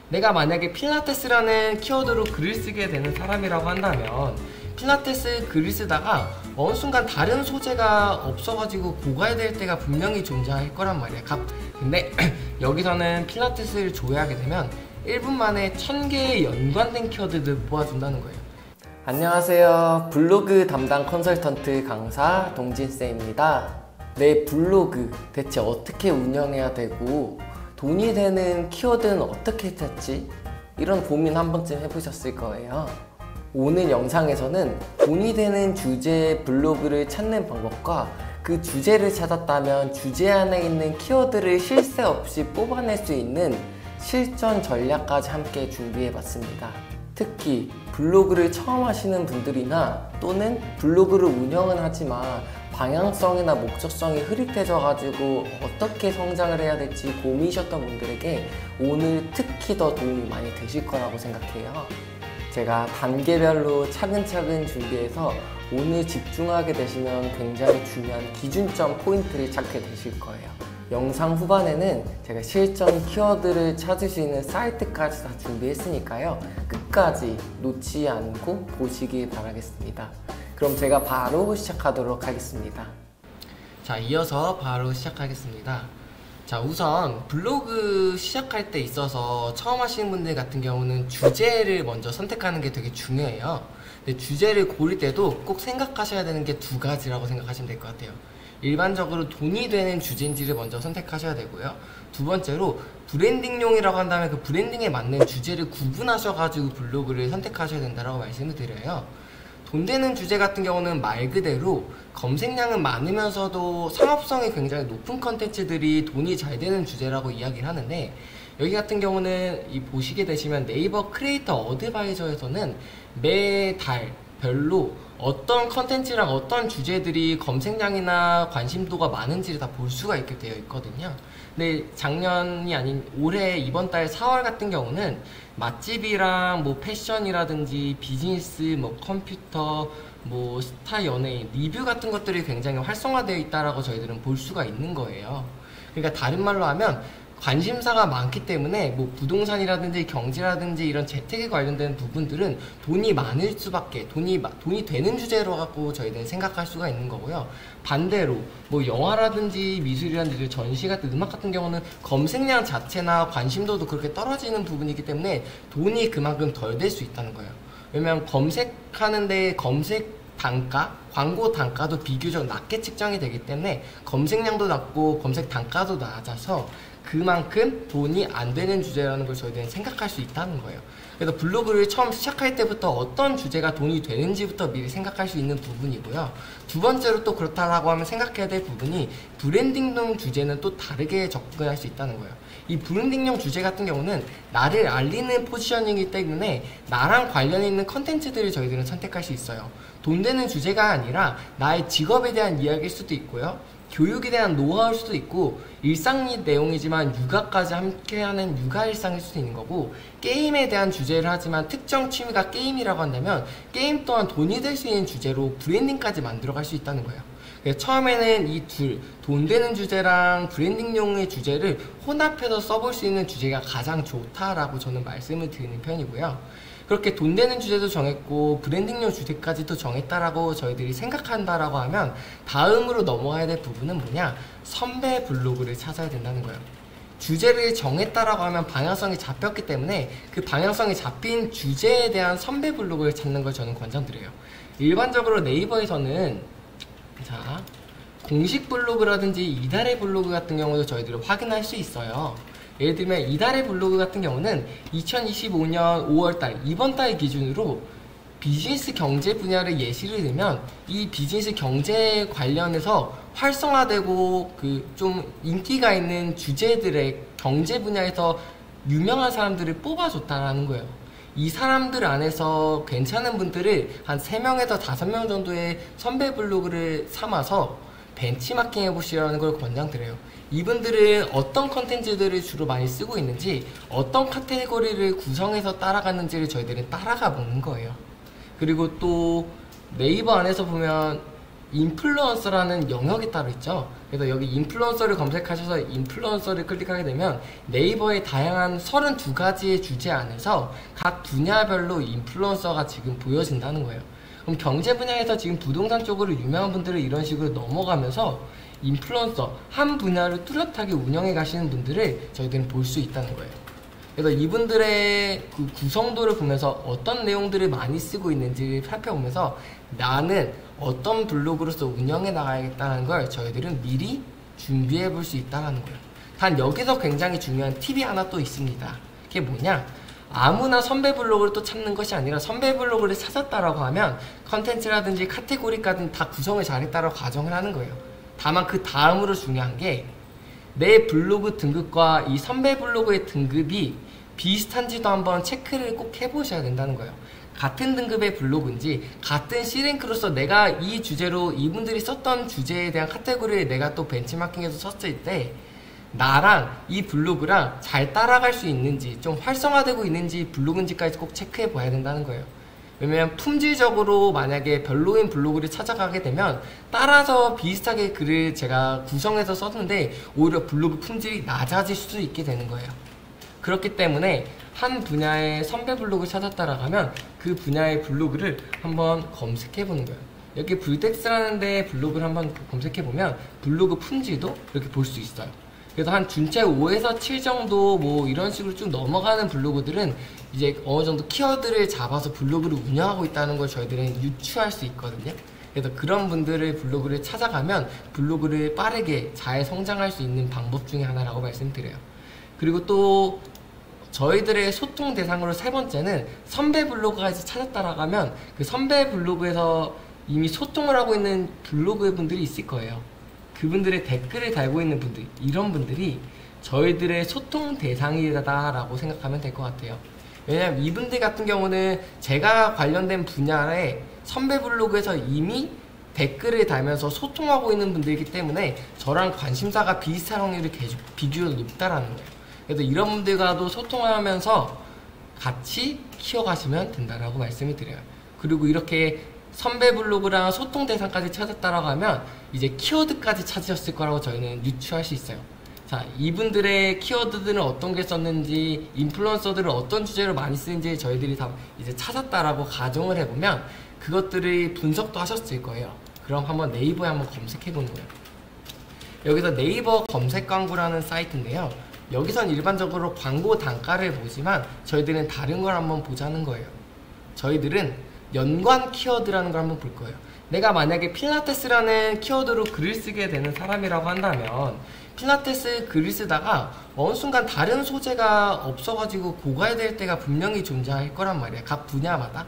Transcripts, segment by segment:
내가 만약에 필라테스라는 키워드로 글을 쓰게 되는 사람이라고 한다면 필라테스 글을 쓰다가 어느 순간 다른 소재가 없어가지고 고가야 될 때가 분명히 존재할 거란 말이야. 근데 여기서는 필라테스를 조회하게 되면 1분 만에 1000개의 연관된 키워드를 모아준다는 거예요. 안녕하세요. 블로그 담당 컨설턴트 강사 동진쌤입니다. 내 블로그 대체 어떻게 운영해야 되고 돈이 되는 키워드는 어떻게 찾지? 이런 고민 한 번쯤 해보셨을 거예요. 오늘 영상에서는 돈이 되는 주제의 블로그를 찾는 방법과 그 주제를 찾았다면 주제 안에 있는 키워드를 쉴 새 없이 뽑아낼 수 있는 실전 전략까지 함께 준비해봤습니다. 특히 블로그를 처음 하시는 분들이나 또는 블로그를 운영은 하지만 방향성이나 목적성이 흐릿해져가지고 어떻게 성장을 해야 될지 고민이셨던 분들에게 오늘 특히 더 도움이 많이 되실 거라고 생각해요. 제가 단계별로 차근차근 준비해서 오늘 집중하게 되시면 굉장히 중요한 기준점 포인트를 찾게 되실 거예요. 영상 후반에는 제가 실전 키워드를 찾을 수 있는 사이트까지 다 준비했으니까요. 끝까지 놓치지 않고 보시길 바라겠습니다. 그럼 제가 바로 시작하도록 하겠습니다. 자, 이어서 바로 시작하겠습니다. 자, 우선 블로그 시작할 때 있어서 처음 하시는 분들 같은 경우는 주제를 먼저 선택하는 게 되게 중요해요. 근데 주제를 고를 때도 꼭 생각하셔야 되는 게 두 가지라고 생각하시면 될 것 같아요. 일반적으로 돈이 되는 주제인지를 먼저 선택하셔야 되고요. 두 번째로 브랜딩용이라고 한다면 그 브랜딩에 맞는 주제를 구분하셔가지고 블로그를 선택하셔야 된다고 말씀을 드려요. 돈 되는 주제 같은 경우는 말 그대로 검색량은 많으면서도 상업성이 굉장히 높은 컨텐츠들이 돈이 잘 되는 주제라고 이야기를 하는데, 여기 같은 경우는 보시게 되시면 네이버 크리에이터 어드바이저에서는 매달 별로 어떤 컨텐츠랑 어떤 주제들이 검색량이나 관심도가 많은지를 다 볼 수가 있게 되어 있거든요. 근데 작년이 아닌 올해 이번 달 4월 같은 경우는 맛집이랑 뭐 패션이라든지 비즈니스, 뭐 컴퓨터, 뭐 스타 연예인, 리뷰 같은 것들이 굉장히 활성화되어 있다라고 저희들은 볼 수가 있는 거예요. 그러니까 다른 말로 하면 관심사가 많기 때문에 뭐 부동산이라든지 경제라든지 이런 재테크에 관련된 부분들은 돈이 많을 수밖에, 돈이 되는 주제로 갖고 저희들은 생각할 수가 있는 거고요. 반대로 뭐 영화라든지 미술이라든지 전시 같은 음악 같은 경우는 검색량 자체나 관심도도 그렇게 떨어지는 부분이기 때문에 돈이 그만큼 덜 될 수 있다는 거예요. 왜냐면 검색하는데 검색 단가, 광고 단가도 비교적 낮게 측정이 되기 때문에 검색량도 낮고 검색 단가도 낮아서 그만큼 돈이 안 되는 주제라는 걸 저희들은 생각할 수 있다는 거예요. 그래서 블로그를 처음 시작할 때부터 어떤 주제가 돈이 되는지부터 미리 생각할 수 있는 부분이고요. 두 번째로 또 그렇다라고 하면 생각해야 될 부분이 브랜딩용 주제는 또 다르게 접근할 수 있다는 거예요. 이 브랜딩용 주제 같은 경우는 나를 알리는 포지셔닝이기 때문에 나랑 관련 있는 컨텐츠들을 저희들은 선택할 수 있어요. 돈 되는 주제가 아니라 나의 직업에 대한 이야기일 수도 있고요. 교육에 대한 노하우일 수도 있고, 일상 내용이지만 육아까지 함께하는 육아 일상일 수도 있는 거고, 게임에 대한 주제를 하지만 특정 취미가 게임이라고 한다면 게임 또한 돈이 될 수 있는 주제로 브랜딩까지 만들어갈 수 있다는 거예요. 그래서 처음에는 이 돈 되는 주제랑 브랜딩용의 주제를 혼합해서 써볼 수 있는 주제가 가장 좋다라고 저는 말씀을 드리는 편이고요. 그렇게 돈 되는 주제도 정했고 브랜딩용 주제까지도 정했다라고 저희들이 생각한다라고 하면 다음으로 넘어가야 될 부분은 뭐냐? 선배 블로그를 찾아야 된다는 거예요. 주제를 정했다라고 하면 방향성이 잡혔기 때문에 그 방향성이 잡힌 주제에 대한 선배 블로그를 찾는 걸 저는 권장드려요. 일반적으로 네이버에서는 자, 공식 블로그라든지 이달의 블로그 같은 경우도 저희들이 확인할 수 있어요. 예를 들면 이달의 블로그 같은 경우는 2025년 5월달 이번 달 기준으로 비즈니스 경제 분야를 예시를 들면 이 비즈니스 경제 관련해서 활성화되고 그 좀 인기가 있는 주제들의 경제 분야에서 유명한 사람들을 뽑아줬다라는 거예요. 이 사람들 안에서 괜찮은 분들을 한 3명에서 5명 정도의 선배 블로그를 삼아서 벤치마킹 해보시라는 걸 권장드려요. 이분들은 어떤 컨텐츠들을 주로 많이 쓰고 있는지, 어떤 카테고리를 구성해서 따라가는지를 저희들은 따라가 보는 거예요. 그리고 또 네이버 안에서 보면 인플루언서라는 영역이 따로 있죠. 그래서 여기 인플루언서를 검색하셔서 인플루언서를 클릭하게 되면 네이버의 다양한 32가지의 주제 안에서 각 분야별로 인플루언서가 지금 보여진다는 거예요. 그럼 경제 분야에서 지금 부동산 쪽으로 유명한 분들을 이런 식으로 넘어가면서 인플루언서 한 분야를 뚜렷하게 운영해 가시는 분들을 저희들은 볼 수 있다는 거예요. 그래서 이분들의 그 구성도를 보면서 어떤 내용들을 많이 쓰고 있는지 살펴보면서 나는 어떤 블로그로서 운영해 나가야겠다는 걸 저희들은 미리 준비해 볼 수 있다는 거예요. 단 여기서 굉장히 중요한 팁이 하나 또 있습니다. 그게 뭐냐? 아무나 선배 블로그를 또 찾는 것이 아니라 선배 블로그를 찾았다라고 하면 컨텐츠라든지 카테고리까지 다 구성을 잘했다라고 가정을 하는 거예요. 다만 그 다음으로 중요한 게 내 블로그 등급과 이 선배 블로그의 등급이 비슷한지도 한번 체크를 꼭 해보셔야 된다는 거예요. 같은 등급의 블로그인지 같은 C랭크로서 내가 이 주제로 이분들이 썼던 주제에 대한 카테고리를 내가 또 벤치마킹해서 썼을 때 나랑 이 블로그랑 잘 따라갈 수 있는지 좀 활성화되고 있는지 블로그인지까지 꼭 체크해 봐야 된다는 거예요. 왜냐면 품질적으로 만약에 별로인 블로그를 찾아가게 되면 따라서 비슷하게 글을 제가 구성해서 썼는데 오히려 블로그 품질이 낮아질 수도 있게 되는 거예요. 그렇기 때문에 한 분야의 선배 블로그를 찾았다라고 하면 그 분야의 블로그를 한번 검색해 보는 거예요. 여기 불텍스라는 데 블로그를 한번 검색해 보면 블로그 품질도 이렇게 볼 수 있어요. 그래서 한 준체 5에서 7 정도 뭐 이런 식으로 쭉 넘어가는 블로그들은 이제 어느 정도 키워드를 잡아서 블로그를 운영하고 있다는 걸 저희들은 유추할 수 있거든요. 그래서 그런 분들의 블로그를 찾아가면 블로그를 빠르게 잘 성장할 수 있는 방법 중에 하나라고 말씀드려요. 그리고 또 저희들의 소통 대상으로 세 번째는 선배 블로그까지 찾았다라고 하면 그 선배 블로그에서 이미 소통을 하고 있는 블로그 분들이 있을 거예요. 그분들의 댓글을 달고 있는 분들, 이런 분들이 저희들의 소통 대상이다라고 생각하면 될 것 같아요. 왜냐면 이분들 같은 경우는 제가 관련된 분야의 선배 블로그에서 이미 댓글을 달면서 소통하고 있는 분들이기 때문에 저랑 관심사가 비슷할 확률이 비교적 높다라는 거예요. 그래서 이런 분들과도 소통하면서 같이 키워가시면 된다라고 말씀을 드려요. 그리고 이렇게 선배 블로그랑 소통 대상까지 찾았다라고 하면 이제 키워드까지 찾으셨을 거라고 저희는 유추할 수 있어요. 자, 이분들의 키워드들은 어떤 게 썼는지, 인플루언서들은 어떤 주제로 많이 쓰는지 저희들이 다 이제 찾았다라고 가정을 해보면 그것들을 분석도 하셨을 거예요. 그럼 한번 네이버에 한번 검색해 보는 거예요. 여기서 네이버 검색 광고라는 사이트인데요. 여기선 일반적으로 광고 단가를 보지만 저희들은 다른 걸 한번 보자는 거예요. 저희들은 연관 키워드라는 걸 한번 볼 거예요. 내가 만약에 필라테스라는 키워드로 글을 쓰게 되는 사람이라고 한다면 필라테스 글을 쓰다가 어느 순간 다른 소재가 없어가지고 고갈될 때가 분명히 존재할 거란 말이에요. 각 분야마다.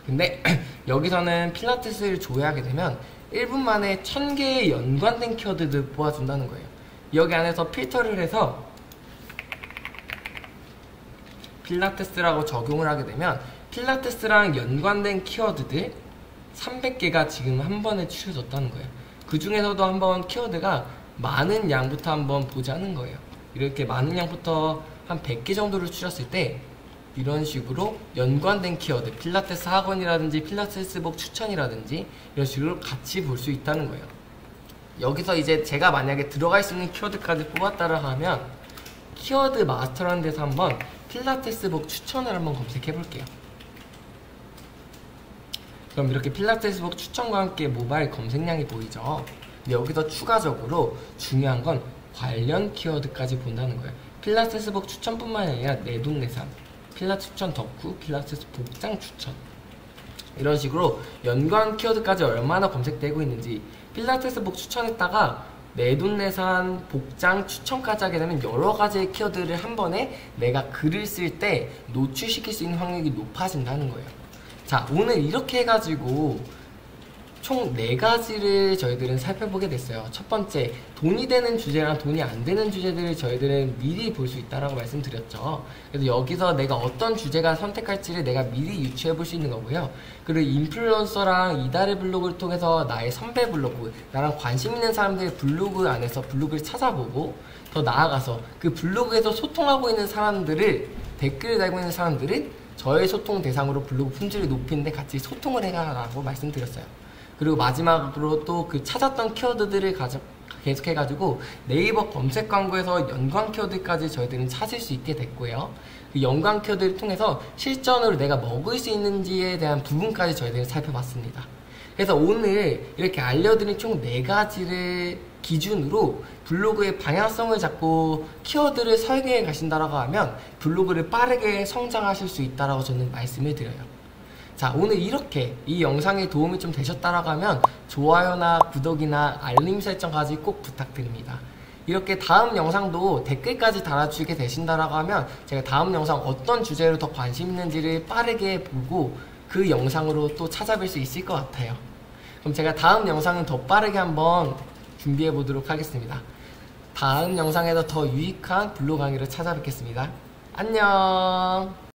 근데 여기서는 필라테스를 조회하게 되면 1분 만에 1000개의 연관된 키워드를 뽑아준다는 거예요. 여기 안에서 필터를 해서 필라테스라고 적용을 하게 되면 필라테스랑 연관된 키워드들 300개가 지금 한 번에 추려졌다는 거예요. 그 중에서도 한번 키워드가 많은 양부터 한번 보자는 거예요. 이렇게 많은 양부터 한 100개 정도를 추렸을 때 이런 식으로 연관된 키워드, 필라테스 학원이라든지 필라테스복 추천이라든지 이런 식으로 같이 볼 수 있다는 거예요. 여기서 이제 제가 만약에 들어갈 수 있는 키워드까지 뽑았다라 하면 키워드 마스터라는 데서 한번 필라테스복 추천을 한번 검색해 볼게요. 그럼 이렇게 필라테스복 추천과 함께 모바일 검색량이 보이죠. 근데 여기서 추가적으로 중요한 건 관련 키워드까지 본다는 거예요. 필라테스복 추천뿐만 아니라 내돈내산, 필라테스 추천 덕후, 필라테스 복장 추천, 이런 식으로 연관 키워드까지 얼마나 검색되고 있는지, 필라테스복 추천했다가 내돈내산, 복장 추천까지 하게 되면 여러 가지의 키워드를 한 번에 내가 글을 쓸 때 노출시킬 수 있는 확률이 높아진다는 거예요. 자, 오늘 이렇게 해가지고 총 4가지를 저희들은 살펴보게 됐어요. 첫 번째, 돈이 되는 주제랑 돈이 안 되는 주제들을 저희들은 미리 볼 수 있다라고 말씀드렸죠. 그래서 여기서 내가 어떤 주제가 선택할지를 내가 미리 유추해 볼 수 있는 거고요. 그리고 인플루언서랑 이달의 블로그를 통해서 나의 선배 블로그, 나랑 관심 있는 사람들의 블로그 안에서 블로그를 찾아보고 더 나아가서 그 블로그에서 소통하고 있는 사람들을, 댓글을 달고 있는 사람들은 저의 소통 대상으로 블로그 품질을 높이는데 같이 소통을 해가라고 말씀드렸어요. 그리고 마지막으로 또 그 찾았던 키워드들을 계속해가지고 네이버 검색 광고에서 연관 키워드까지 저희들은 찾을 수 있게 됐고요. 그 연관 키워드를 통해서 실전으로 내가 먹을 수 있는지에 대한 부분까지 저희들이 살펴봤습니다. 그래서 오늘 이렇게 알려드린 총 4가지를 기준으로 블로그의 방향성을 잡고 키워드를 설계해 가신다라고 하면 블로그를 빠르게 성장하실 수 있다라고 저는 말씀을 드려요. 자, 오늘 이렇게 이 영상에 도움이 좀 되셨다라고 하면 좋아요나 구독이나 알림 설정까지 꼭 부탁드립니다. 이렇게 다음 영상도 댓글까지 달아주게 되신다라고 하면 제가 다음 영상 어떤 주제로 더 관심 있는지를 빠르게 보고 그 영상으로 또 찾아뵐 수 있을 것 같아요. 그럼 제가 다음 영상은 더 빠르게 한번 준비해 보도록 하겠습니다. 다음 영상에서 더 유익한 블로그 강의로 찾아뵙겠습니다. 안녕.